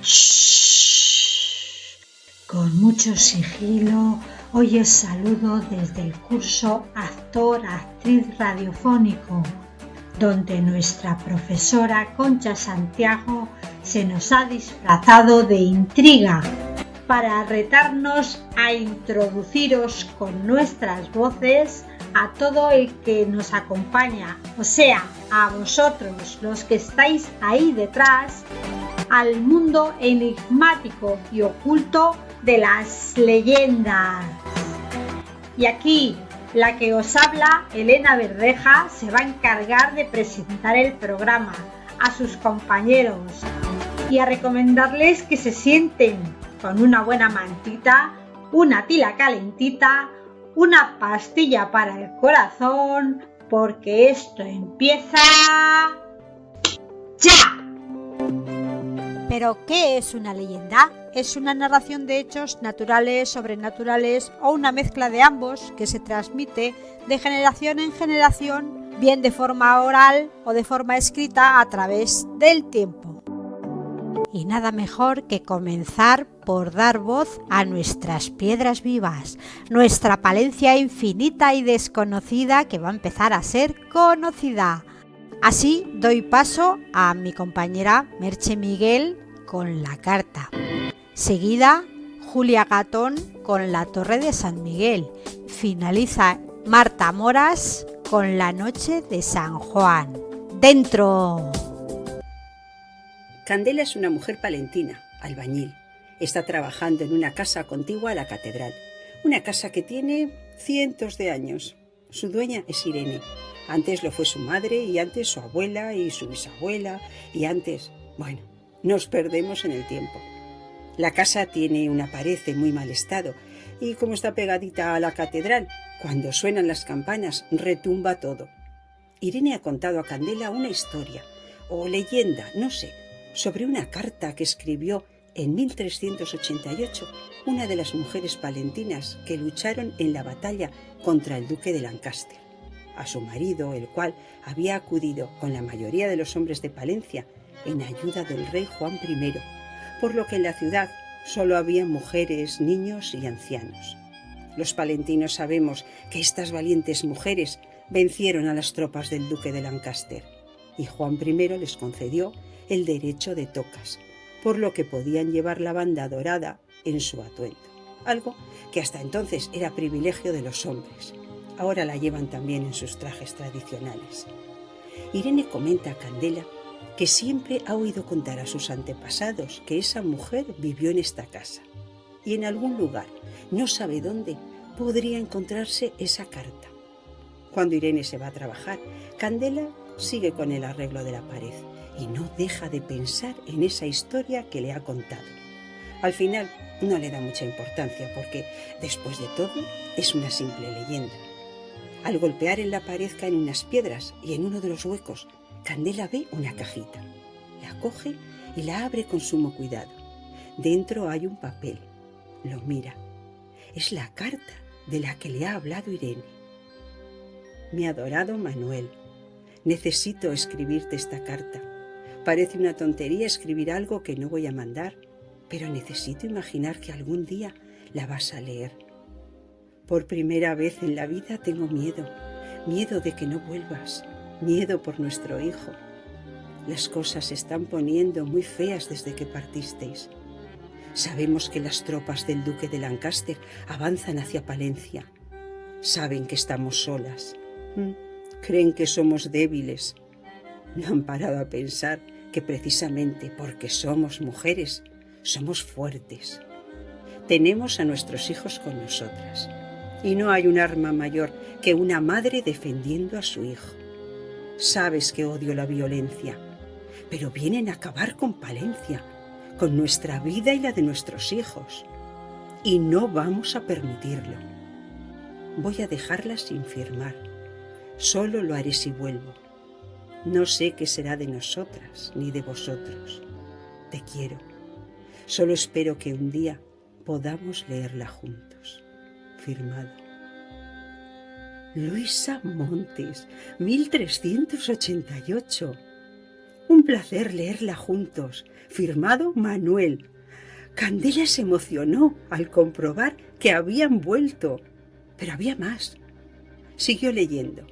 Shhh. Con mucho sigilo, hoy os saludo desde el curso Actor-Actriz Radiofónico, donde nuestra profesora Concha Santiago se nos ha disfrazado de intriga para retarnos a introduciros con nuestras voces a todo el que nos acompaña, o sea, a vosotros, los que estáis ahí detrás, al mundo enigmático y oculto de las leyendas. Y aquí, la que os habla, Elena Verdeja, se va a encargar de presentar el programa a sus compañeros y a recomendarles que se sienten con una buena mantita, una tila calentita, una pastilla para el corazón, porque esto empieza ¡ya! ¿Pero qué es una leyenda? ¿Es una narración de hechos naturales, sobrenaturales o una mezcla de ambos que se transmite de generación en generación, bien de forma oral o de forma escrita a través del tiempo? Y nada mejor que comenzar por dar voz a nuestras piedras vivas, nuestra Palencia infinita y desconocida que va a empezar a ser conocida. Así doy paso a mi compañera Merche Miguel con la carta. Seguida Julia Gatón con la Torre de San Miguel. Finaliza Marta Moras con la Noche de San Juan. ¡Dentro! Candela es una mujer palentina, albañil. Está trabajando en una casa contigua a la catedral. Una casa que tiene cientos de años. Su dueña es Irene. Antes lo fue su madre y antes su abuela y su bisabuela y antes... Bueno, nos perdemos en el tiempo. La casa tiene una pared en muy mal estado y como está pegadita a la catedral, cuando suenan las campanas retumba todo. Irene ha contado a Candela una historia o leyenda, no sé, sobre una carta que escribió en 1388 una de las mujeres palentinas que lucharon en la batalla contra el duque de Lancaster. A su marido, el cual había acudido con la mayoría de los hombres de Palencia en ayuda del rey Juan I, por lo que en la ciudad solo había mujeres, niños y ancianos. Los palentinos sabemos que estas valientes mujeres vencieron a las tropas del duque de Lancaster y Juan I les concedió el derecho de tocas, por lo que podían llevar la banda dorada en su atuendo, algo que hasta entonces era privilegio de los hombres. Ahora la llevan también en sus trajes tradicionales. Irene comenta a Candela que siempre ha oído contar a sus antepasados que esa mujer vivió en esta casa y en algún lugar, no sabe dónde, podría encontrarse esa carta. Cuando Irene se va a trabajar, Candela sigue con el arreglo de la pared y no deja de pensar en esa historia que le ha contado. Al final no le da mucha importancia porque, después de todo, es una simple leyenda. Al golpear en la pared caen unas piedras y en uno de los huecos Candela ve una cajita. La coge y la abre con sumo cuidado. Dentro hay un papel. Lo mira. Es la carta de la que le ha hablado Irene. Mi adorado Manuel, necesito escribirte esta carta. Parece una tontería escribir algo que no voy a mandar, pero necesito imaginar que algún día la vas a leer. Por primera vez en la vida tengo miedo de que no vuelvas, miedo por nuestro hijo. Las cosas se están poniendo muy feas desde que partisteis. Sabemos que las tropas del duque de Lancaster avanzan hacia Palencia. Saben que estamos solas. Creen que somos débiles. No han parado a pensar que precisamente porque somos mujeres, somos fuertes. Tenemos a nuestros hijos con nosotras. Y no hay un arma mayor que una madre defendiendo a su hijo. Sabes que odio la violencia, pero vienen a acabar con Palencia, con nuestra vida y la de nuestros hijos. Y no vamos a permitirlo. Voy a dejarla sin firmar. Solo lo haré si vuelvo. No sé qué será de nosotras ni de vosotros. Te quiero. Solo espero que un día podamos leerla juntos. Firmado. Luisa Montes, 1388. Un placer leerla juntos. Firmado Manuel. Candela se emocionó al comprobar que habían vuelto. Pero había más. Siguió leyendo.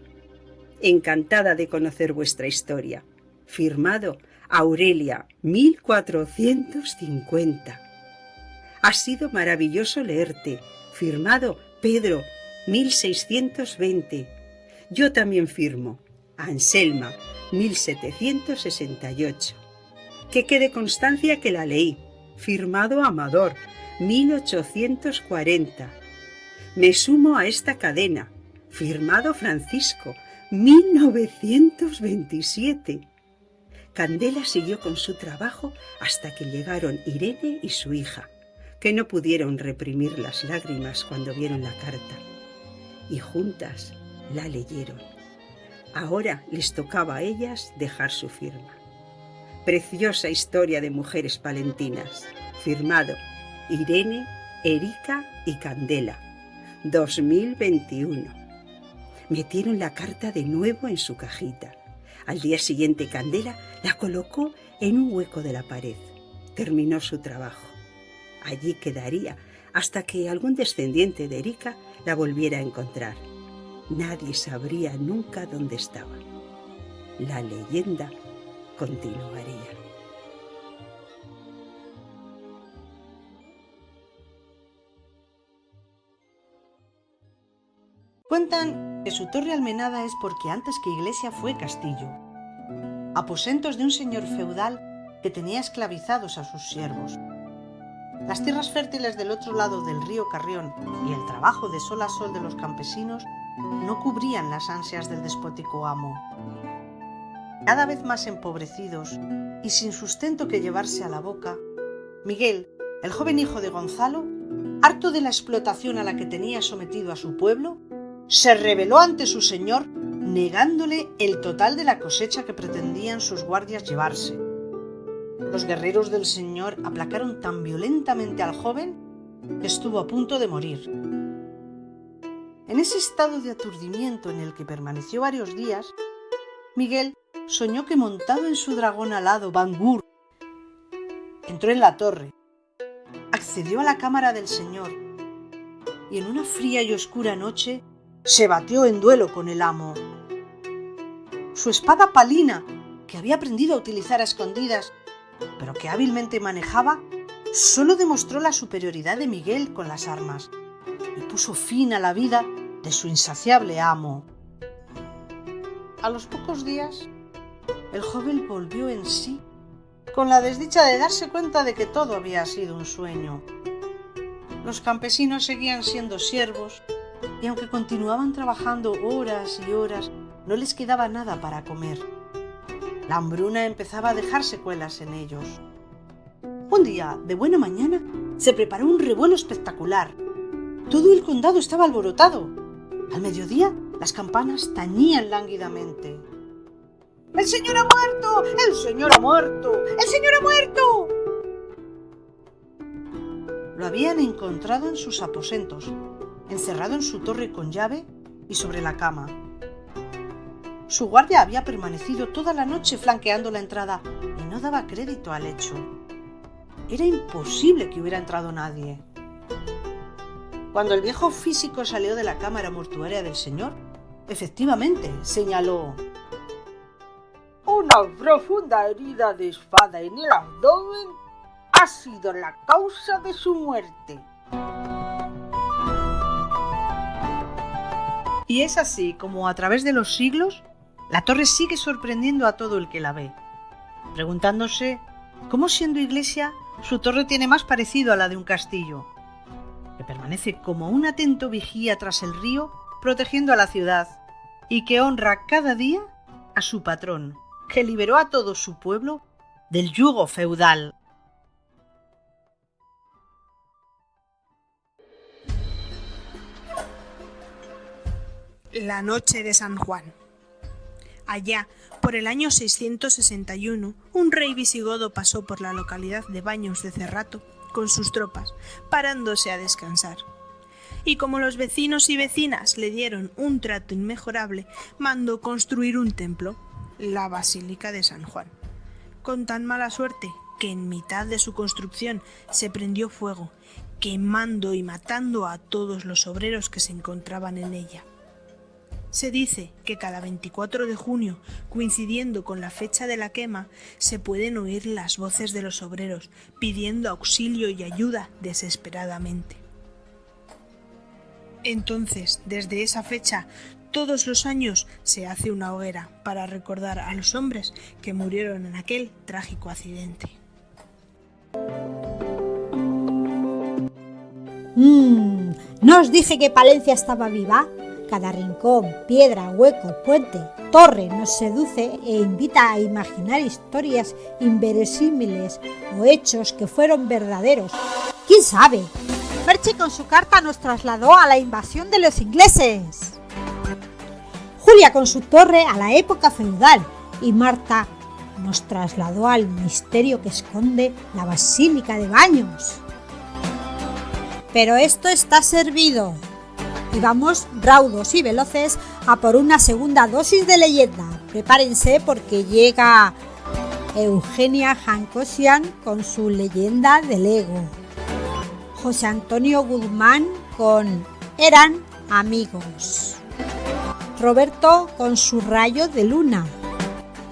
Encantada de conocer vuestra historia. Firmado Aurelia, 1450. Ha sido maravilloso leerte. Firmado Pedro, 1620. Yo también firmo. Anselma, 1768. Que quede constancia que la leí. Firmado Amador, 1840. Me sumo a esta cadena. Firmado Francisco, 1927. Candela siguió con su trabajo hasta que llegaron Irene y su hija, que no pudieron reprimir las lágrimas cuando vieron la carta, y juntas la leyeron. Ahora les tocaba a ellas dejar su firma. Preciosa historia de mujeres palentinas. Firmado Irene, Erika y Candela, 2021. Metieron la carta de nuevo en su cajita. Al día siguiente Candela la colocó en un hueco de la pared. Terminó su trabajo. Allí quedaría hasta que algún descendiente de Erika la volviera a encontrar. Nadie sabría nunca dónde estaba. La leyenda continuaría. Cuentan que su torre almenada es porque antes que iglesia fue castillo, aposentos de un señor feudal que tenía esclavizados a sus siervos. Las tierras fértiles del otro lado del río Carrión y el trabajo de sol a sol de los campesinos no cubrían las ansias del despótico amo. Cada vez más empobrecidos y sin sustento que llevarse a la boca, Miguel, el joven hijo de Gonzalo, harto de la explotación a la que tenía sometido a su pueblo, se rebeló ante su señor negándole el total de la cosecha que pretendían sus guardias llevarse. Los guerreros del señor aplacaron tan violentamente al joven que estuvo a punto de morir. En ese estado de aturdimiento en el que permaneció varios días, Miguel soñó que montado en su dragón alado, Bangur, entró en la torre, accedió a la cámara del señor y en una fría y oscura noche se batió en duelo con el amo. Su espada palina, que había aprendido a utilizar a escondidas, pero que hábilmente manejaba, solo demostró la superioridad de Miguel con las armas y puso fin a la vida de su insaciable amo. A los pocos días, el joven volvió en sí, con la desdicha de darse cuenta de que todo había sido un sueño. Los campesinos seguían siendo siervos, y aunque continuaban trabajando horas y horas, no les quedaba nada para comer. La hambruna empezaba a dejar secuelas en ellos. Un día, de buena mañana, se preparó un revuelo espectacular. Todo el condado estaba alborotado. Al mediodía, las campanas tañían lánguidamente. ¡El señor ha muerto! ¡El señor ha muerto! ¡El señor ha muerto! Lo habían encontrado en sus aposentos, encerrado en su torre con llave y sobre la cama. Su guardia había permanecido toda la noche flanqueando la entrada y no daba crédito al hecho. Era imposible que hubiera entrado nadie. Cuando el viejo físico salió de la cámara mortuaria del señor, efectivamente señaló: una profunda herida de espada en el abdomen ha sido la causa de su muerte. Y es así como a través de los siglos la torre sigue sorprendiendo a todo el que la ve, preguntándose cómo, siendo iglesia, su torre tiene más parecido a la de un castillo, que permanece como un atento vigía tras el río, protegiendo a la ciudad, y que honra cada día a su patrón, que liberó a todo su pueblo del yugo feudal. La noche de San Juan. Allá, por el año 661, un rey visigodo pasó por la localidad de Baños de Cerrato con sus tropas, parándose a descansar. Y como los vecinos y vecinas le dieron un trato inmejorable, mandó construir un templo, la Basílica de San Juan, con tan mala suerte que en mitad de su construcción se prendió fuego, quemando y matando a todos los obreros que se encontraban en ella. Se dice que cada 24 de junio, coincidiendo con la fecha de la quema, se pueden oír las voces de los obreros pidiendo auxilio y ayuda desesperadamente. Entonces, desde esa fecha, todos los años se hace una hoguera para recordar a los hombres que murieron en aquel trágico accidente. ¿No os dije que Palencia estaba viva? Cada rincón, piedra, hueco, puente, torre nos seduce e invita a imaginar historias inverosímiles o hechos que fueron verdaderos. ¿Quién sabe? Merche con su carta nos trasladó a la invasión de los ingleses. Julia con su torre a la época feudal y Marta nos trasladó al misterio que esconde la Basílica de Baños. Pero esto está servido. Y vamos raudos y veloces a por una segunda dosis de leyenda. Prepárense porque llega Eugenia Jancosian con su leyenda del ego. José Antonio Guzmán con Eran amigos. Roberto con su rayo de luna.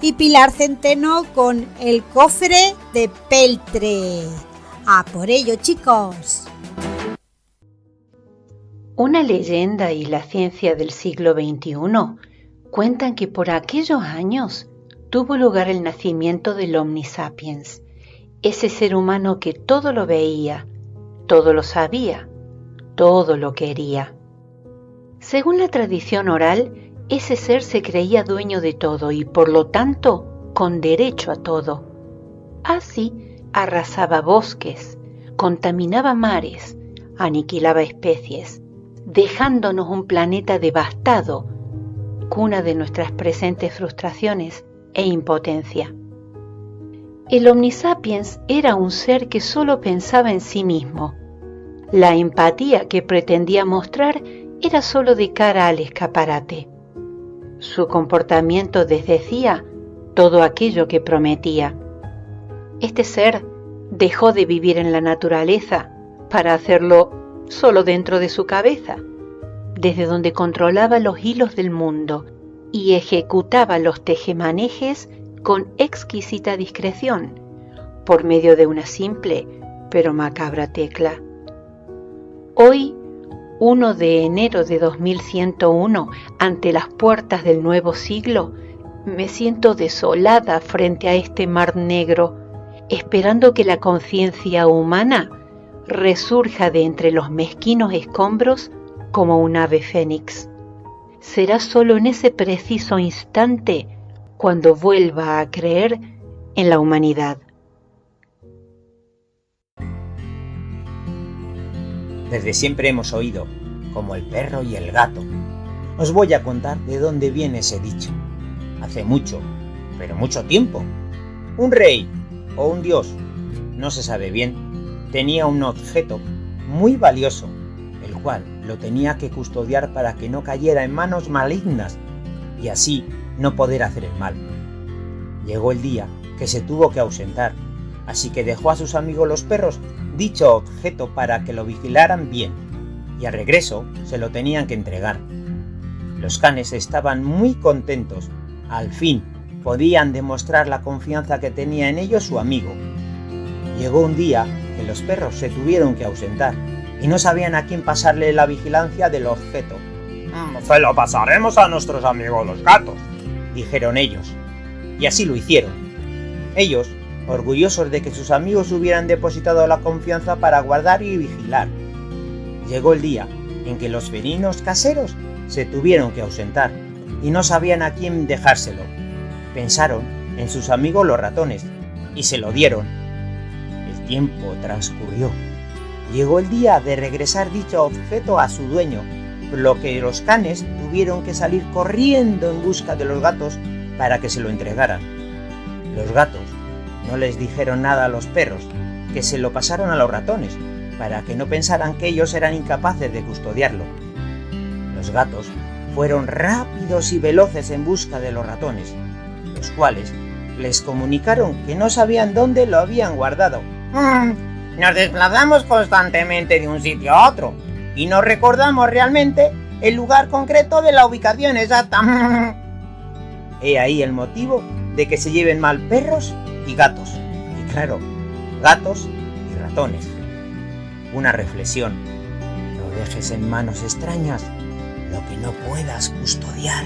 Y Pilar Centeno con el cofre de peltre. ¡A por ello, chicos! Una leyenda y la ciencia del siglo XXI cuentan que por aquellos años tuvo lugar el nacimiento del Homo sapiens, ese ser humano que todo lo veía, todo lo sabía, todo lo quería. Según la tradición oral, ese ser se creía dueño de todo y por lo tanto con derecho a todo. Así arrasaba bosques, contaminaba mares, aniquilaba especies, dejándonos un planeta devastado, cuna de nuestras presentes frustraciones e impotencia. El Homo sapiens era un ser que solo pensaba en sí mismo. La empatía que pretendía mostrar era solo de cara al escaparate. Su comportamiento desdecía todo aquello que prometía. Este ser dejó de vivir en la naturaleza para hacerlo solo dentro de su cabeza, desde donde controlaba los hilos del mundo y ejecutaba los tejemanejes con exquisita discreción, por medio de una simple pero macabra tecla. Hoy, 1 de enero de 2101, ante las puertas del nuevo siglo, me siento desolada frente a este mar negro, esperando que la conciencia humana resurja de entre los mezquinos escombros como un ave fénix. Será solo en ese preciso instante cuando vuelva a creer en la humanidad. Desde siempre hemos oído, como el perro y el gato. Os voy a contar de dónde viene ese dicho. Hace mucho, pero mucho tiempo, un rey o un dios, no se sabe bien, tenía un objeto muy valioso, el cual lo tenía que custodiar para que no cayera en manos malignas y así no poder hacer el mal. Llegó el día que se tuvo que ausentar, así que dejó a sus amigos los perros dicho objeto para que lo vigilaran bien, y al regreso se lo tenían que entregar. Los canes estaban muy contentos, al fin podían demostrar la confianza que tenía en ellos su amigo. Llegó un día que los perros se tuvieron que ausentar y no sabían a quién pasarle la vigilancia del objeto. «Se lo pasaremos a nuestros amigos los gatos», dijeron ellos, y así lo hicieron. Ellos, orgullosos de que sus amigos hubieran depositado la confianza para guardar y vigilar. Llegó el día en que los felinos caseros se tuvieron que ausentar y no sabían a quién dejárselo. Pensaron en sus amigos los ratones y se lo dieron. El tiempo transcurrió. Llegó el día de regresar dicho objeto a su dueño, por lo que los canes tuvieron que salir corriendo en busca de los gatos para que se lo entregaran. Los gatos no les dijeron nada a los perros, que se lo pasaron a los ratones, para que no pensaran que ellos eran incapaces de custodiarlo. Los gatos fueron rápidos y veloces en busca de los ratones, los cuales les comunicaron que no sabían dónde lo habían guardado. Nos desplazamos constantemente de un sitio a otro y no recordamos realmente el lugar concreto de la ubicación exacta. He ahí el motivo de que se lleven mal perros y gatos. Y claro, gatos y ratones. Una reflexión. No dejes en manos extrañas lo que no puedas custodiar.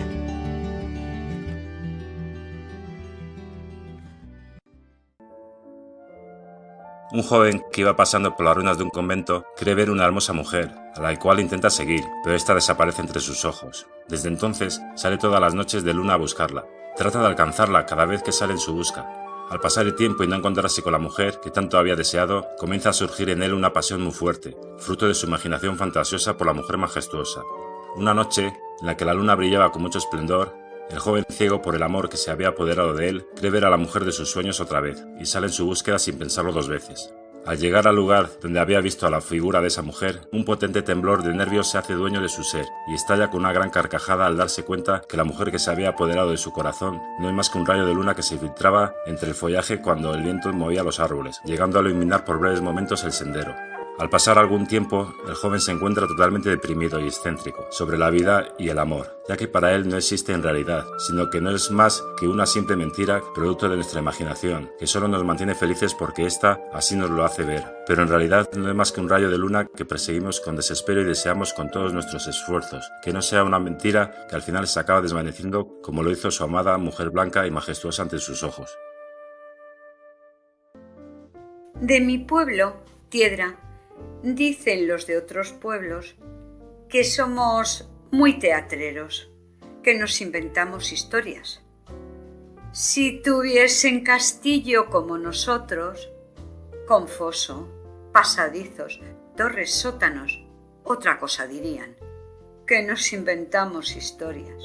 Un joven que iba pasando por las ruinas de un convento cree ver una hermosa mujer, a la cual intenta seguir, pero esta desaparece entre sus ojos. Desde entonces sale todas las noches de luna a buscarla. Trata de alcanzarla cada vez que sale en su busca. Al pasar el tiempo y no encontrarse con la mujer que tanto había deseado, comienza a surgir en él una pasión muy fuerte, fruto de su imaginación fantasiosa por la mujer majestuosa. Una noche, en la que la luna brillaba con mucho esplendor, el joven, ciego por el amor que se había apoderado de él, cree ver a la mujer de sus sueños otra vez, y sale en su búsqueda sin pensarlo dos veces. Al llegar al lugar donde había visto a la figura de esa mujer, un potente temblor de nervios se hace dueño de su ser, y estalla con una gran carcajada al darse cuenta que la mujer que se había apoderado de su corazón no es más que un rayo de luna que se filtraba entre el follaje cuando el viento movía los árboles, llegando a iluminar por breves momentos el sendero. Al pasar algún tiempo, el joven se encuentra totalmente deprimido y excéntrico sobre la vida y el amor, ya que para él no existe en realidad, sino que no es más que una simple mentira producto de nuestra imaginación, que solo nos mantiene felices porque ésta así nos lo hace ver, pero en realidad no es más que un rayo de luna que perseguimos con desespero y deseamos con todos nuestros esfuerzos, que no sea una mentira que al final se acaba desvaneciendo como lo hizo su amada mujer blanca y majestuosa ante sus ojos. De mi pueblo, Tiedra, dicen los de otros pueblos que somos muy teatreros, que nos inventamos historias. Si tuviesen castillo como nosotros, con foso, pasadizos, torres, sótanos, otra cosa dirían, que nos inventamos historias.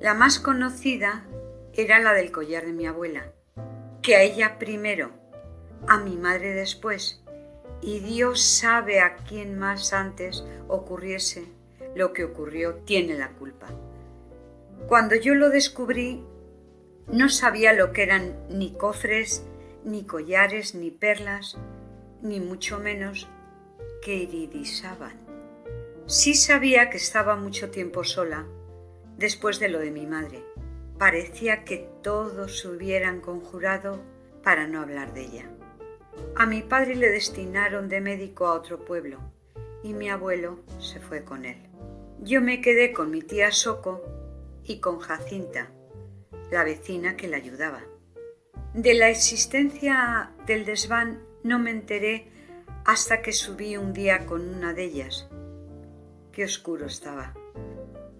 La más conocida era la del collar de mi abuela, que a ella primero, a mi madre después, y Dios sabe a quién más antes ocurriese lo que ocurrió, tiene la culpa. Cuando yo lo descubrí, no sabía lo que eran ni cofres, ni collares, ni perlas, ni mucho menos que iridisaban. Sí sabía que estaba mucho tiempo sola, después de lo de mi madre. Parecía que todos se hubieran conjurado para no hablar de ella. A mi padre le destinaron de médico a otro pueblo y mi abuelo se fue con él. Yo me quedé con mi tía Soco y con Jacinta, la vecina que la ayudaba. De la existencia del desván no me enteré hasta que subí un día con una de ellas. Qué oscuro estaba.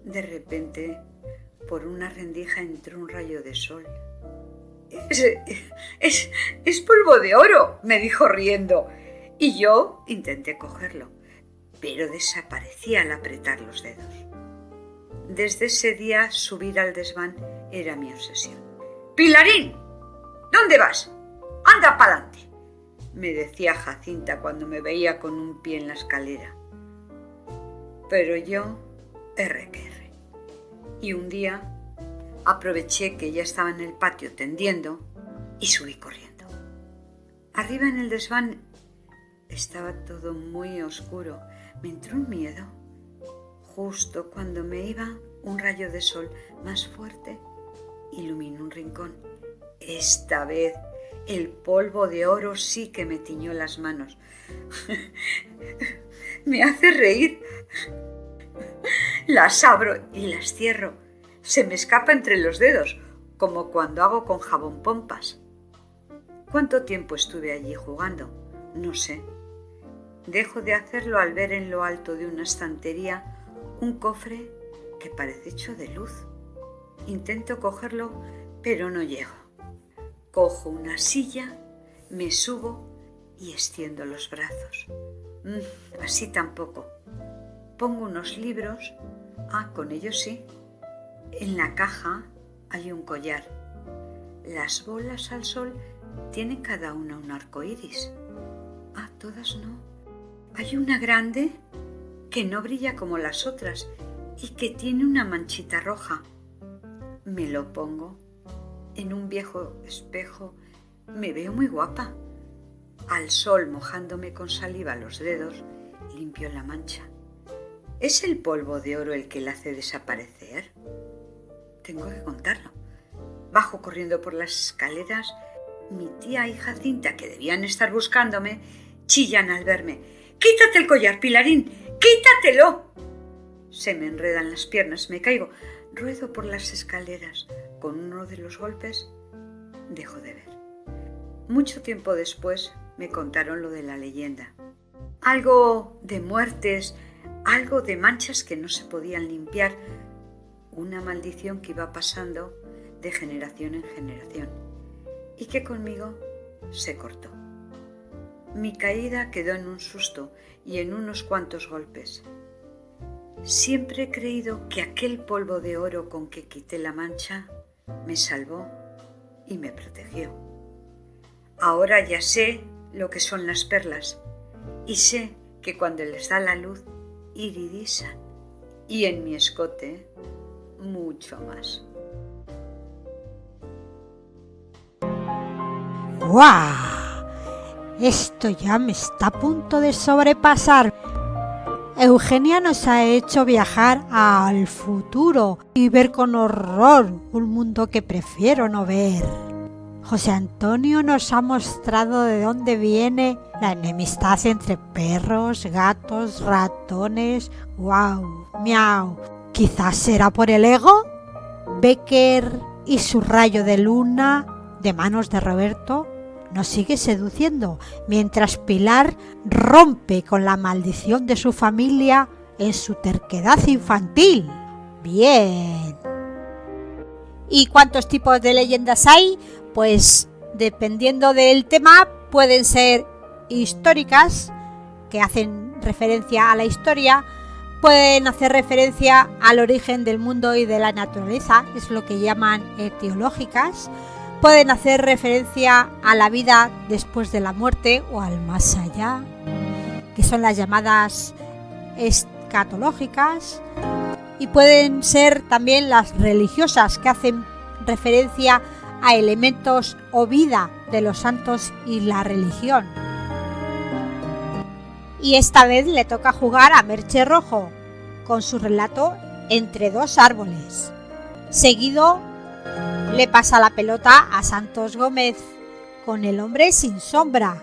De repente, por una rendija entró un rayo de sol. Es polvo de oro, me dijo riendo, y yo intenté cogerlo, pero desaparecía al apretar los dedos. Desde ese día subir al desván era mi obsesión. ¡Pilarín! ¿Dónde vas? ¡Anda pa'lante!, me decía Jacinta cuando me veía con un pie en la escalera. Pero yo, erre que erre. Y un día aproveché que ella estaba en el patio tendiendo y subí corriendo. Arriba en el desván estaba todo muy oscuro. Me entró un miedo. Justo cuando me iba, un rayo de sol más fuerte iluminó un rincón. Esta vez el polvo de oro sí que me tiñó las manos. Me hace reír. Las abro y las cierro. Se me escapa entre los dedos, como cuando hago con jabón pompas. ¿Cuánto tiempo estuve allí jugando? No sé. Dejo de hacerlo al ver en lo alto de una estantería un cofre que parece hecho de luz. Intento cogerlo, pero no llego. Cojo una silla, me subo y extiendo los brazos. Así tampoco. Pongo unos libros. Con ellos sí. En la caja hay un collar. Las bolas al sol tienen cada una un arco iris. Todas no. Hay una grande que no brilla como las otras y que tiene una manchita roja. Me lo pongo En un viejo espejo me veo muy guapa. Al sol, mojándome con saliva los dedos, limpio la mancha. ¿Es el polvo de oro el que la hace desaparecer? Tengo que contarlo. Bajo corriendo por las escaleras. Mi tía y Jacinta, que debían estar buscándome, chillan al verme. ¡Quítate el collar, Pilarín! ¡Quítatelo! Se me enredan las piernas, me caigo. Ruedo por las escaleras. Con uno de los golpes dejo de ver. Mucho tiempo después me contaron lo de la leyenda. Algo de muertes, algo de manchas que no se podían limpiar. Una maldición que iba pasando de generación en generación y que conmigo se cortó. Mi caída quedó en un susto y en unos cuantos golpes. Siempre he creído que aquel polvo de oro con que quité la mancha me salvó y me protegió. Ahora ya sé lo que son las perlas y sé que cuando les da la luz iridisan y en mi escote mucho más. ¡Guau! Esto ya me está a punto de sobrepasar. Eugenia nos ha hecho viajar al futuro y ver con horror un mundo que prefiero no ver. José Antonio nos ha mostrado de dónde viene la enemistad entre perros, gatos, ratones. ¡Guau! ¡Miau! ¿Quizás será por el ego? Becker y su rayo de luna, de manos de Roberto, nos sigue seduciendo, mientras Pilar rompe con la maldición de su familia en su terquedad infantil. ¡Bien! ¿Y cuántos tipos de leyendas hay? Pues dependiendo del tema pueden ser históricas, que hacen referencia a la historia, pueden hacer referencia al origen del mundo y de la naturaleza, es lo que llaman etiológicas, pueden hacer referencia a la vida después de la muerte o al más allá, que son las llamadas escatológicas, y pueden ser también las religiosas, que hacen referencia a elementos o vida de los santos y la religión. Y esta vez le toca jugar a Merche Rojo con su relato Entre dos árboles. Seguido le pasa la pelota a Santos Gómez con El hombre sin sombra.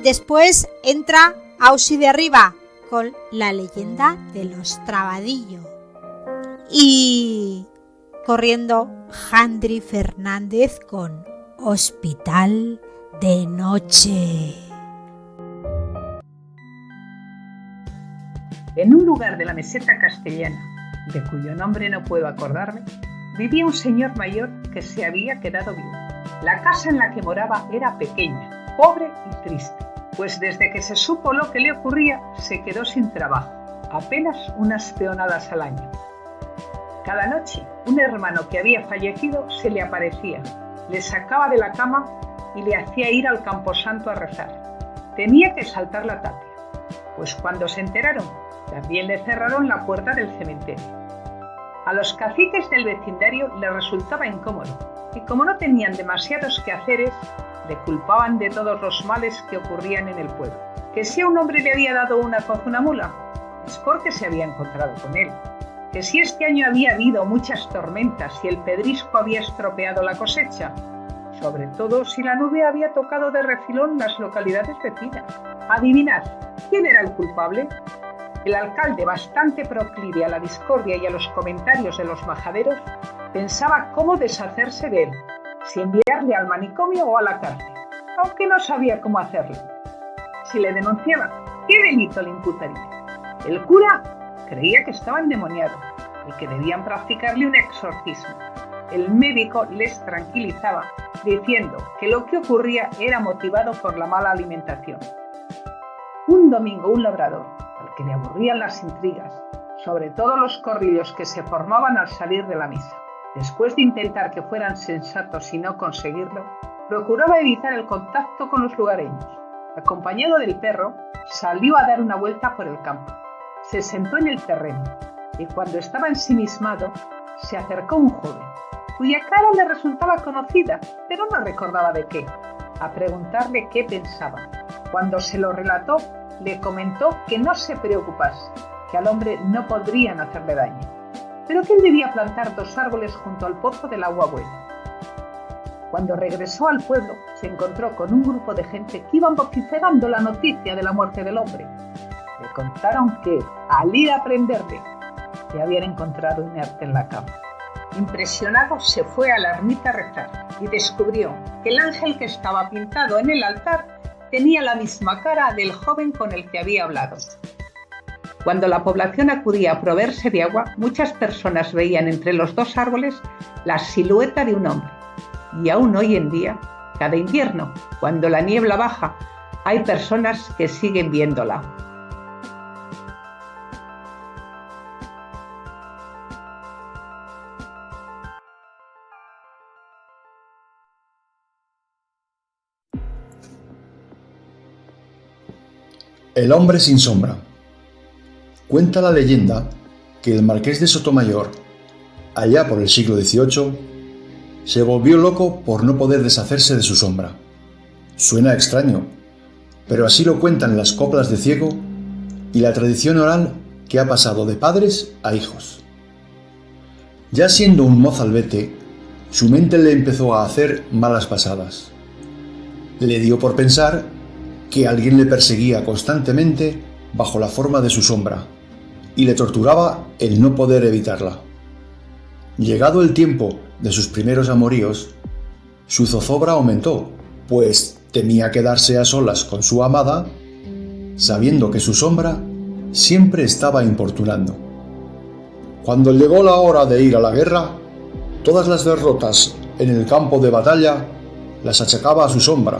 Después entra Ausi de Arriba con La leyenda de los Trabadillo. Y corriendo Jandri Fernández con Hospital de Noche. En un lugar de la meseta castellana, de cuyo nombre no puedo acordarme, vivía un señor mayor que se había quedado viudo. La casa en la que moraba era pequeña, pobre y triste, pues desde que se supo lo que le ocurría se quedó sin trabajo, apenas unas peonadas al año. Cada noche, un hermano que había fallecido se le aparecía, le sacaba de la cama y le hacía ir al camposanto a rezar. Tenía que saltar la tapia, pues cuando se enteraron, también le cerraron la puerta del cementerio. A los caciques del vecindario les resultaba incómodo, y como no tenían demasiados quehaceres, le culpaban de todos los males que ocurrían en el pueblo. Que si a un hombre le había dado una coz una mula, es porque se había encontrado con él. Que si este año había habido muchas tormentas y el pedrisco había estropeado la cosecha, sobre todo si la nube había tocado de refilón las localidades vecinas. Adivinad, ¿quién era el culpable? El alcalde, bastante proclive a la discordia y a los comentarios de los majaderos, pensaba cómo deshacerse de él, si enviarle al manicomio o a la cárcel, aunque no sabía cómo hacerlo. Si le denunciaba, ¿qué delito le imputaría? El cura creía que estaba endemoniado y que debían practicarle un exorcismo. El médico les tranquilizaba, diciendo que lo que ocurría era motivado por la mala alimentación. Un domingo, un labrador, al que le aburrían las intrigas, sobre todo los corrillos que se formaban al salir de la misa, después de intentar que fueran sensatos y no conseguirlo, procuraba evitar el contacto con los lugareños. Acompañado del perro, salió a dar una vuelta por el campo. Se sentó en el terreno y cuando estaba ensimismado, se acercó un joven. cuya cara le resultaba conocida, pero no recordaba de qué. A preguntarle qué pensaba. Cuando se lo relató, le comentó que no se preocupase, que al hombre no podrían hacerle daño, pero que él debía plantar 2 árboles junto al pozo del agua buena. Cuando regresó al pueblo, se encontró con un grupo de gente que iban vociferando la noticia de la muerte del hombre. Le contaron que, al ir a prenderle, le habían encontrado inerte en la cama. Impresionado, se fue a la ermita a rezar y descubrió que el ángel que estaba pintado en el altar tenía la misma cara del joven con el que había hablado. Cuando la población acudía a proveerse de agua, muchas personas veían entre los 2 árboles la silueta de un hombre. Y aún hoy en día, cada invierno, cuando la niebla baja, hay personas que siguen viéndola. El hombre sin sombra. Cuenta la leyenda que el marqués de Sotomayor, allá por el siglo XVIII, se volvió loco por no poder deshacerse de su sombra. Suena extraño, pero así lo cuentan las coplas de ciego y la tradición oral que ha pasado de padres a hijos. Ya siendo un mozalbete, su mente le empezó a hacer malas pasadas. Le dio por pensar que alguien le perseguía constantemente bajo la forma de su sombra y le torturaba el no poder evitarla. Llegado el tiempo de sus primeros amoríos, su zozobra aumentó, pues temía quedarse a solas con su amada, sabiendo que su sombra siempre estaba importunando. Cuando llegó la hora de ir a la guerra, todas las derrotas en el campo de batalla las achacaba a su sombra,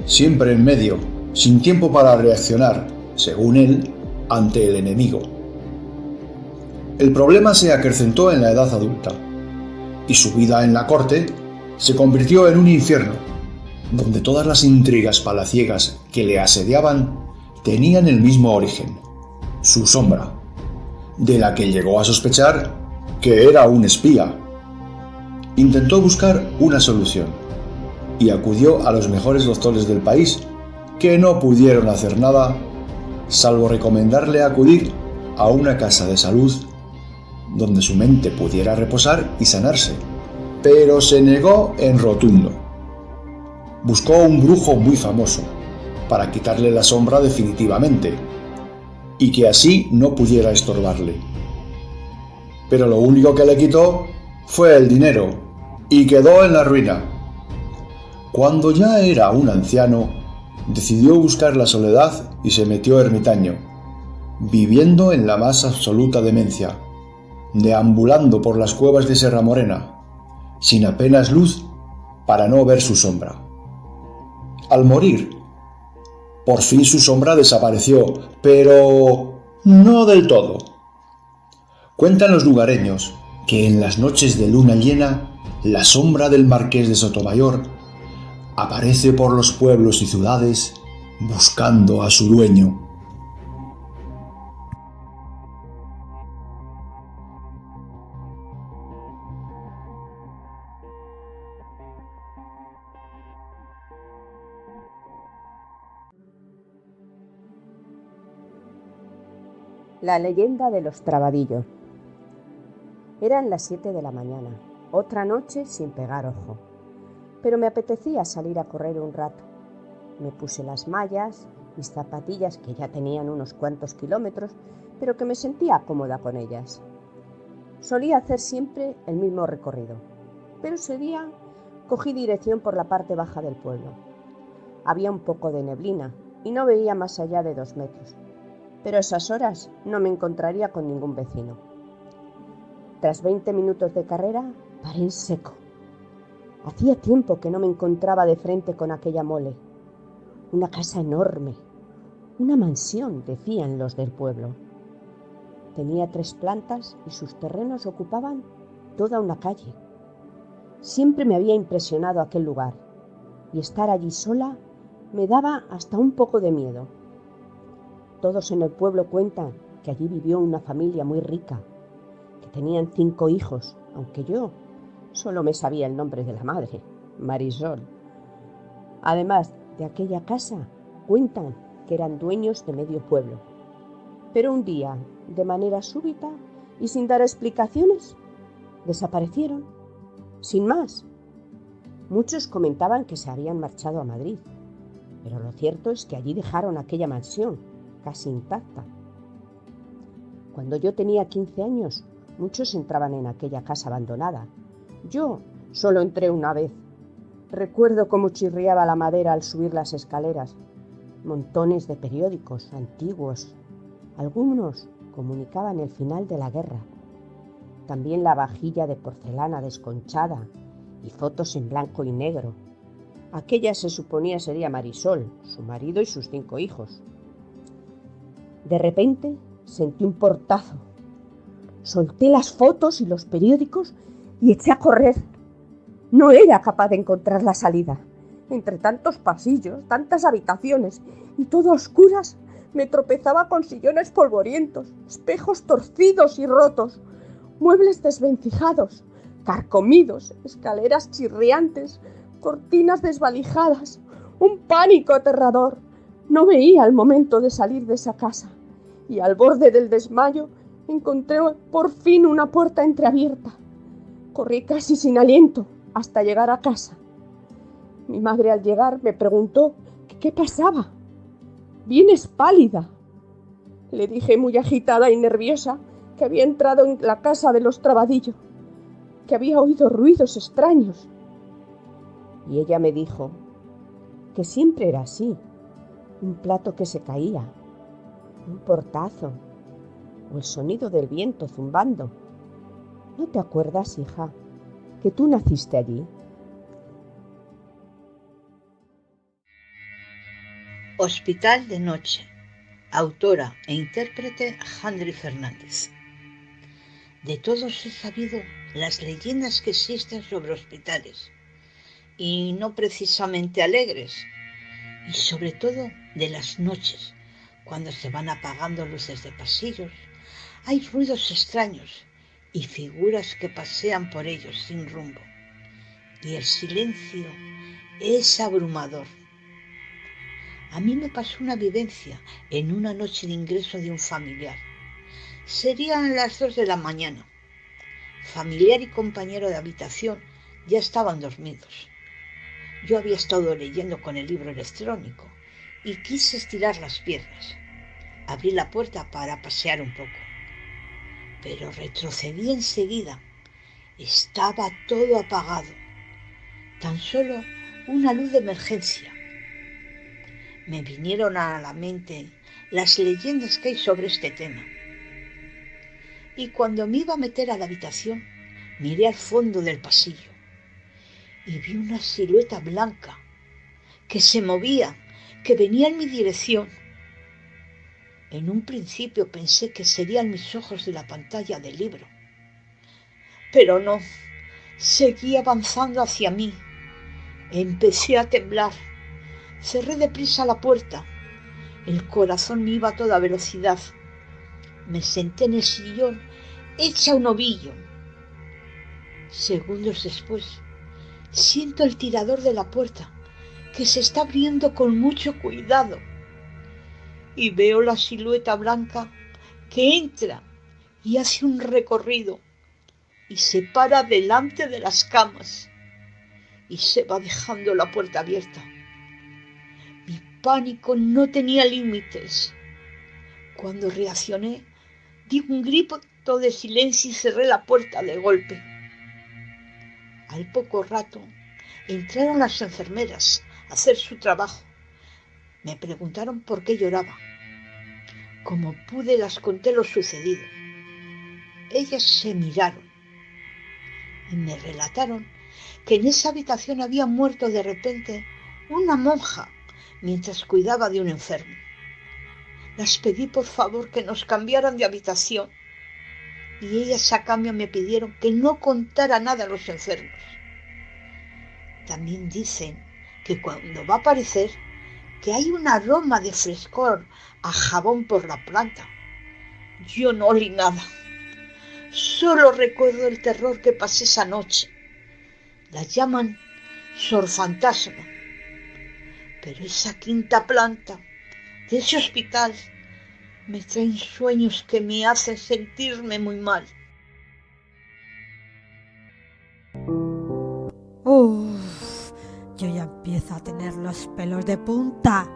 siempre en medio, sin tiempo para reaccionar, según él, ante el enemigo. El problema se acrecentó en la edad adulta, y su vida en la corte se convirtió en un infierno, donde todas las intrigas palaciegas que le asediaban tenían el mismo origen, su sombra, de la que llegó a sospechar que era un espía. Intentó buscar una solución, y acudió a los mejores doctores del país, que no pudieron hacer nada, salvo recomendarle acudir a una casa de salud donde su mente pudiera reposar y sanarse, pero se negó en rotundo. Buscó un brujo muy famoso para quitarle la sombra definitivamente y que así no pudiera estorbarle. Pero lo único que le quitó fue el dinero y quedó en la ruina. Cuando ya era un anciano, decidió buscar la soledad y se metió ermitaño, viviendo en la más absoluta demencia, deambulando por las cuevas de Serra Morena, sin apenas luz para no ver su sombra. Al morir, por fin su sombra desapareció, pero no del todo. Cuentan los lugareños que en las noches de luna llena, la sombra del marqués de Sotomayor aparece por los pueblos y ciudades buscando a su dueño. La leyenda de los trabadillos. Eran las 7 de la mañana, otra noche sin pegar ojo, pero me apetecía salir a correr un rato. Me puse las mallas, mis zapatillas que ya tenían unos cuantos kilómetros, pero que me sentía cómoda con ellas. Solía hacer siempre el mismo recorrido, pero ese día cogí dirección por la parte baja del pueblo. Había un poco de neblina y no veía más allá de 2 metros. Pero a esas horas no me encontraría con ningún vecino. Tras 20 minutos de carrera, paré en seco. Hacía tiempo que no me encontraba de frente con aquella mole. Una casa enorme, una mansión, decían los del pueblo. Tenía 3 plantas y sus terrenos ocupaban toda una calle. Siempre me había impresionado aquel lugar, y estar allí sola me daba hasta un poco de miedo. Todos en el pueblo cuentan que allí vivió una familia muy rica, que tenían 5 hijos, aunque yo Solo me sabía el nombre de la madre, Marisol. Además de aquella casa, cuentan que eran dueños de medio pueblo. Pero un día, de manera súbita y sin dar explicaciones, desaparecieron, sin más. Muchos comentaban que se habían marchado a Madrid, pero lo cierto es que allí dejaron aquella mansión, casi intacta. Cuando yo tenía 15 años, muchos entraban en aquella casa abandonada. Yo solo entré una vez. Recuerdo cómo chirriaba la madera al subir las escaleras. Montones de periódicos antiguos. Algunos comunicaban el final de la guerra. También la vajilla de porcelana desconchada y fotos en blanco y negro. Aquella se suponía sería Marisol, su marido y sus 5 hijos. De repente sentí un portazo. Solté las fotos y los periódicos y eché a correr. No era capaz de encontrar la salida. Entre tantos pasillos, tantas habitaciones y todo a oscuras, me tropezaba con sillones polvorientos, espejos torcidos y rotos, muebles desvencijados, carcomidos, escaleras chirriantes, cortinas desvalijadas, un pánico aterrador. No veía el momento de salir de esa casa y al borde del desmayo encontré por fin una puerta entreabierta. Corrí casi sin aliento hasta llegar a casa. Mi madre al llegar me preguntó qué pasaba. «Vienes pálida», le dije muy agitada y nerviosa que había entrado en la casa de los Trabadillo, que había oído ruidos extraños. Y ella me dijo que siempre era así, un plato que se caía, un portazo o el sonido del viento zumbando. ¿No te acuerdas, hija, que tú naciste allí? Hospital de noche. Autora e intérprete Handry Fernández. De todos he sabido las leyendas que existen sobre hospitales, y no precisamente alegres, y sobre todo de las noches, cuando se van apagando luces de pasillos, hay ruidos extraños y figuras que pasean por ellos sin rumbo, y el silencio es abrumador. A mí me pasó una vivencia en una noche de ingreso de un familiar. Serían las 2 de la mañana. Familiar y compañero de habitación ya estaban dormidos. Yo había estado leyendo con el libro electrónico y quise estirar las piernas. Abrí la puerta para pasear un poco, pero retrocedí enseguida. Estaba todo apagado, tan solo una luz de emergencia. Me vinieron a la mente las leyendas que hay sobre este tema. Y cuando me iba a meter a la habitación, miré al fondo del pasillo y vi una silueta blanca que se movía, que venía en mi dirección. En un principio pensé que serían mis ojos de la pantalla del libro, pero no, seguía avanzando hacia mí. Empecé a temblar. Cerré deprisa la puerta. El corazón me iba a toda velocidad. Me senté en el sillón, hecha un ovillo. Segundos después, siento el tirador de la puerta, que se está abriendo con mucho cuidado. Y veo la silueta blanca que entra y hace un recorrido y se para delante de las camas y se va dejando la puerta abierta. Mi pánico no tenía límites. Cuando reaccioné, di un grito de silencio y cerré la puerta de golpe. Al poco rato, entraron las enfermeras a hacer su trabajo. Me preguntaron por qué lloraba. Como pude, las conté lo sucedido. Ellas se miraron y me relataron que en esa habitación había muerto de repente una monja mientras cuidaba de un enfermo. Las pedí por favor que nos cambiaran de habitación y ellas a cambio me pidieron que no contara nada a los enfermos. También dicen que cuando va a aparecer, que hay un aroma de frescor a jabón por la planta. Yo no olí nada. Solo recuerdo el terror que pasé esa noche La llaman Sor Fantasma. Pero esa quinta planta de ese hospital me traen sueños que me hacen sentirme muy mal. Yo ya empiezo a tener los pelos de punta.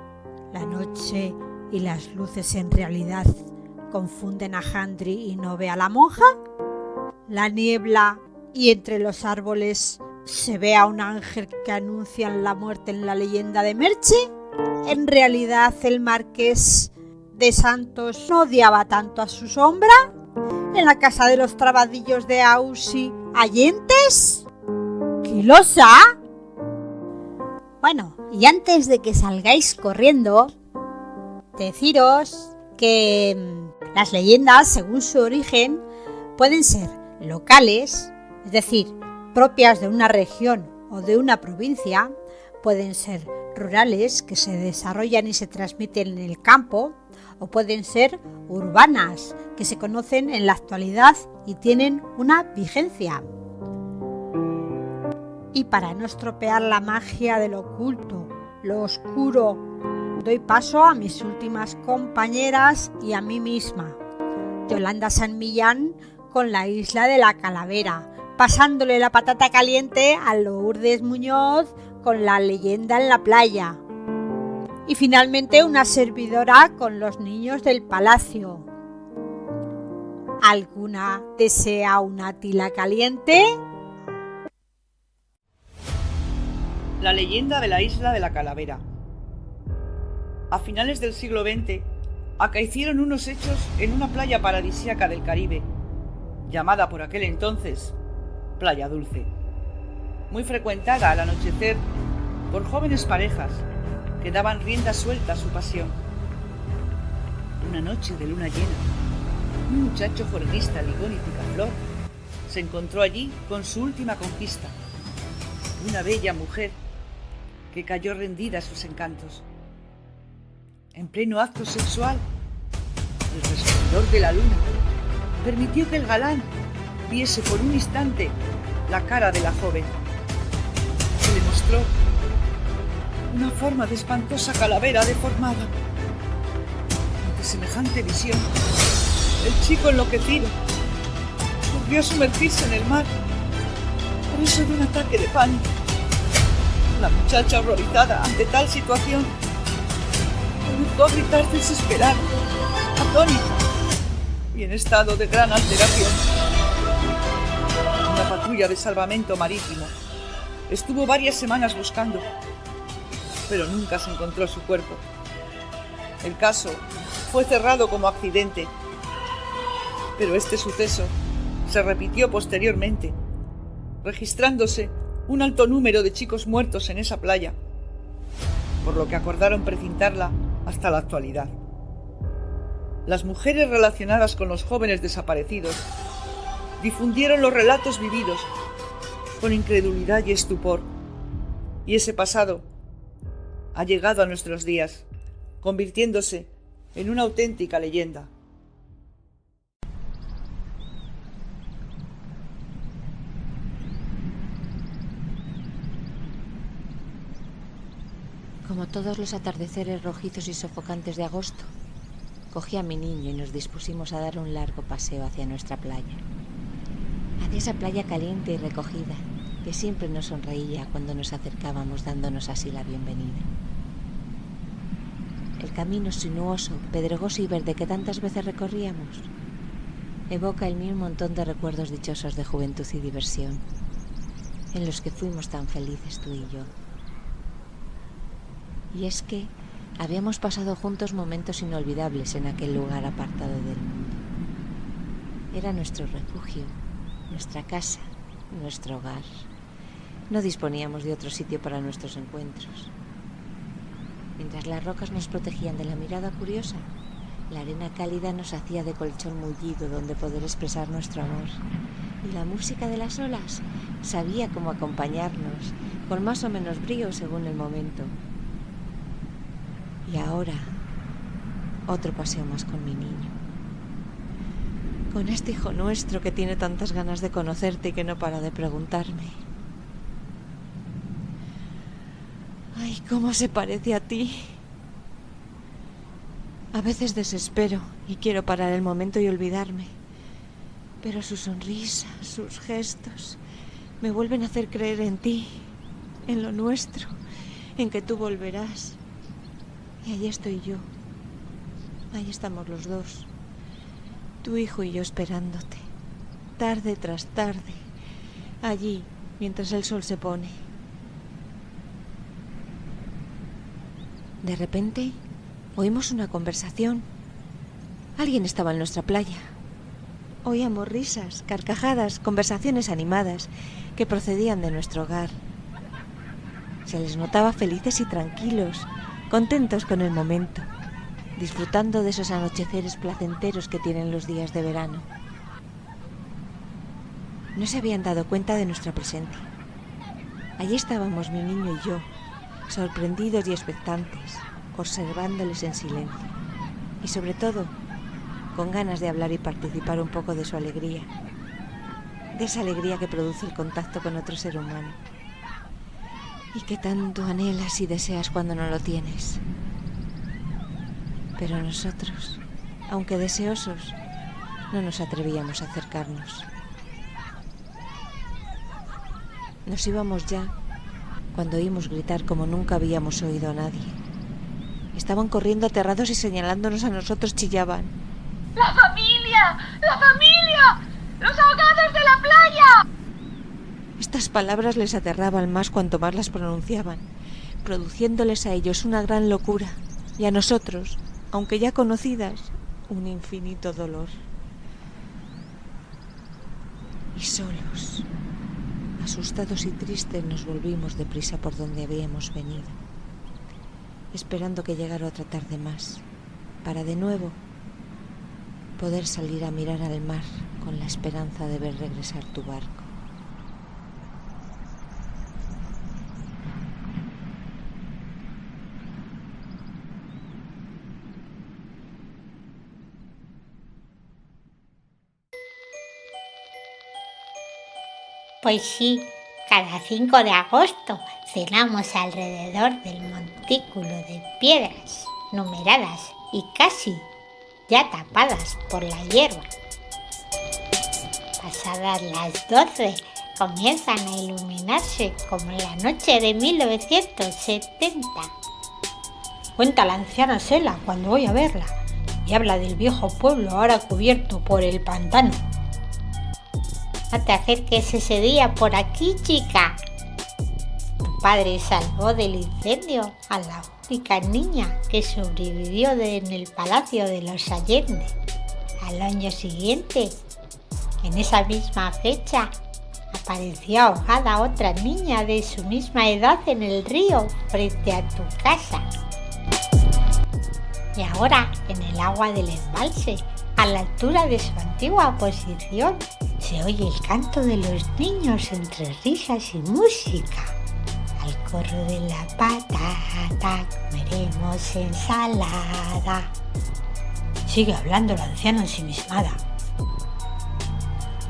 La noche y las luces en realidad confunden a Handry y no ve a la monja. La niebla y entre los árboles se ve a un ángel que anuncia la muerte en la leyenda de Merche. En realidad el marqués de Santos no odiaba tanto a su sombra. En la casa de los trabadillos de Ausi hay entes. ¡Quilosa! Bueno, y antes de que salgáis corriendo, deciros que las leyendas, según su origen, pueden ser locales, es decir, propias de una región o de una provincia, pueden ser rurales, que se desarrollan y se transmiten en el campo, o pueden ser urbanas, que se conocen en la actualidad y tienen una vigencia. Y para no estropear la magia de lo oculto, lo oscuro, doy paso a mis últimas compañeras y a mí misma, Yolanda San Millán, con la isla de la Calavera, pasándole la patata caliente a Lourdes Muñoz con la leyenda en la playa. Y finalmente una servidora con los niños del palacio. ¿Alguna desea una tila caliente? La leyenda de la isla de la Calavera. A finales del siglo XX, acaecieron unos hechos en una playa paradisíaca del Caribe, llamada por aquel entonces Playa Dulce, muy frecuentada al anochecer por jóvenes parejas que daban rienda suelta a su pasión. Una noche de luna llena, un muchacho jornalista, ligón y picaflor, se encontró allí con su última conquista, una bella mujer que cayó rendida a sus encantos. En pleno acto sexual, el resplandor de la luna permitió que el galán viese por un instante la cara de la joven. Se le mostró una forma de espantosa calavera deformada. Ante semejante visión, el chico enloquecido volvió a sumergirse en el mar, preso de un ataque de pánico. La muchacha, horrorizada ante tal situación, comenzó a gritar desesperada, atónita y en estado de gran alteración. Una patrulla de salvamento marítimo estuvo varias semanas buscando, pero nunca se encontró su cuerpo. El caso fue cerrado como accidente, pero este suceso se repitió posteriormente, registrándose un alto número de chicos muertos en esa playa, por lo que acordaron precintarla hasta la actualidad. Las mujeres relacionadas con los jóvenes desaparecidos difundieron los relatos vividos con incredulidad y estupor, y ese pasado ha llegado a nuestros días, convirtiéndose en una auténtica leyenda. Como todos los atardeceres rojizos y sofocantes de agosto, cogí a mi niño y nos dispusimos a dar un largo paseo hacia nuestra playa. Hacia esa playa caliente y recogida, que siempre nos sonreía cuando nos acercábamos, dándonos así la bienvenida. El camino sinuoso, pedregoso y verde que tantas veces recorríamos evoca en mí un montón de recuerdos dichosos de juventud y diversión, en los que fuimos tan felices tú y yo. Y es que habíamos pasado juntos momentos inolvidables en aquel lugar apartado del mundo. Era nuestro refugio, nuestra casa, nuestro hogar. No disponíamos de otro sitio para nuestros encuentros. Mientras las rocas nos protegían de la mirada curiosa, la arena cálida nos hacía de colchón mullido donde poder expresar nuestro amor. Y la música de las olas sabía cómo acompañarnos, con más o menos brío según el momento. Y ahora, otro paseo más con mi niño. Con este hijo nuestro que tiene tantas ganas de conocerte y que no para de preguntarme: Ay, cómo se parece a ti. A veces desespero y quiero parar el momento y olvidarme. Pero su sonrisa, sus gestos, me vuelven a hacer creer en ti, en lo nuestro, en que tú volverás. Y allí estoy yo. Ahí estamos los dos. Tu hijo y yo esperándote. Tarde tras tarde. Allí, mientras el sol se pone. De repente, oímos una conversación. Alguien estaba en nuestra playa. Oíamos risas, carcajadas, conversaciones animadas que procedían de nuestro hogar. Se les notaba felices y tranquilos, contentos con el momento, disfrutando de esos anocheceres placenteros que tienen los días de verano. No se habían dado cuenta de nuestra presencia. Allí estábamos mi niño y yo, sorprendidos y expectantes, observándoles en silencio y sobre todo con ganas de hablar y participar un poco de su alegría, de esa alegría que produce el contacto con otro ser humano y que tanto anhelas y deseas cuando no lo tienes. Pero nosotros, aunque deseosos, no nos atrevíamos a acercarnos. Nos íbamos ya cuando oímos gritar como nunca habíamos oído a nadie. Estaban corriendo aterrados y señalándonos a nosotros chillaban: ¡La familia! ¡La familia! ¡Los ahogados de la playa! Estas palabras les aterraban más cuanto más las pronunciaban, produciéndoles a ellos una gran locura y a nosotros, aunque ya conocidas, un infinito dolor. Y solos, asustados y tristes, nos volvimos deprisa por donde habíamos venido, esperando que llegara otra tarde más, para de nuevo poder salir a mirar al mar con la esperanza de ver regresar tu barco. Pues sí, cada 5 de agosto cenamos alrededor del montículo de piedras numeradas y casi ya tapadas por la hierba. Pasadas las 12 comienzan a iluminarse como en la noche de 1970. Cuenta la anciana Sela cuando voy a verla y habla del viejo pueblo ahora cubierto por el pantano. No te acerques ese día por aquí, chica. Tu padre salvó del incendio a la única niña que sobrevivió en el Palacio de los Allende. Al año siguiente, en esa misma fecha, apareció ahogada otra niña de su misma edad en el río frente a tu casa. Y ahora, en el agua del embalse, a la altura de su antigua posición, se oye el canto de los niños entre risas y música. Al corro de la patata comeremos ensalada. Sigue hablando la anciana ensimismada.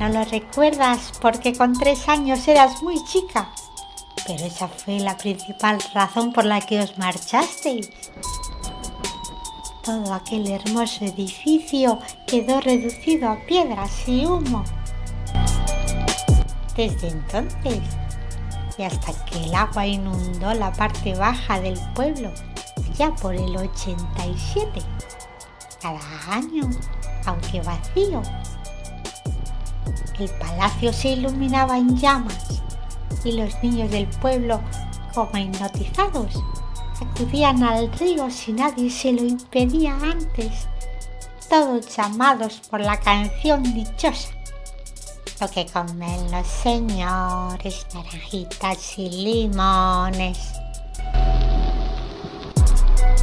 No lo recuerdas porque con 3 años eras muy chica, pero esa fue la principal razón por la que os marchasteis. Todo aquel hermoso edificio quedó reducido a piedras y humo. Desde entonces, y hasta que el agua inundó la parte baja del pueblo, ya por el 87, cada año, aunque vacío, el palacio se iluminaba en llamas y los niños del pueblo, como hipnotizados, acudían al río si nadie se lo impedía antes, todos llamados por la canción dichosa. Lo que comen los señores, naranjitas y limones.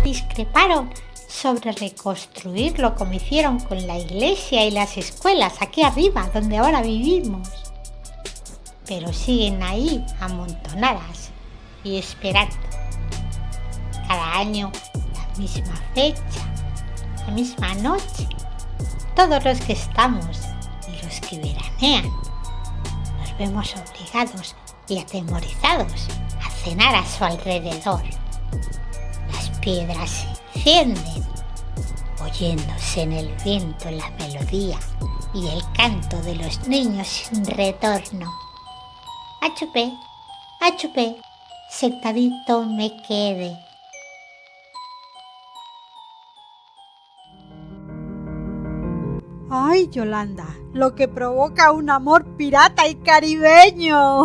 Discreparon sobre reconstruirlo como hicieron con la iglesia y las escuelas aquí arriba, donde ahora vivimos. Pero siguen ahí amontonadas y esperando. Cada año, la misma fecha, la misma noche. Todos los que estamos y los que veranean nos vemos obligados y atemorizados a cenar a su alrededor. Las piedras se encienden, oyéndose en el viento la melodía y el canto de los niños sin retorno. Achupé, sentadito me quede. ¡Ay, Yolanda! Lo que provoca un amor pirata y caribeño.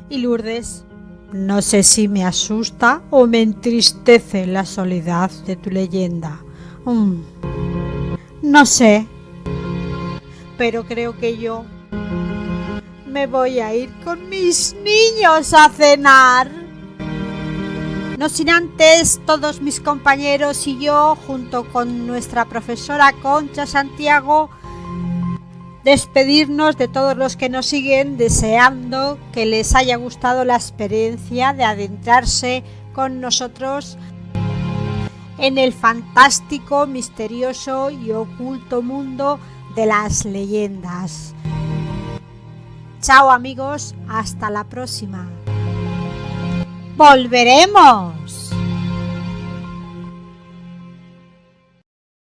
Y Lourdes, no sé si me asusta o me entristece la soledad de tu leyenda. No sé, pero creo que yo me voy a ir con mis niños a cenar. No sin antes todos mis compañeros y yo, junto con nuestra profesora Concha Santiago, despedirnos de todos los que nos siguen, deseando que les haya gustado la experiencia de adentrarse con nosotros en el fantástico, misterioso y oculto mundo de las leyendas. Chao amigos, hasta la próxima. ¡Volveremos!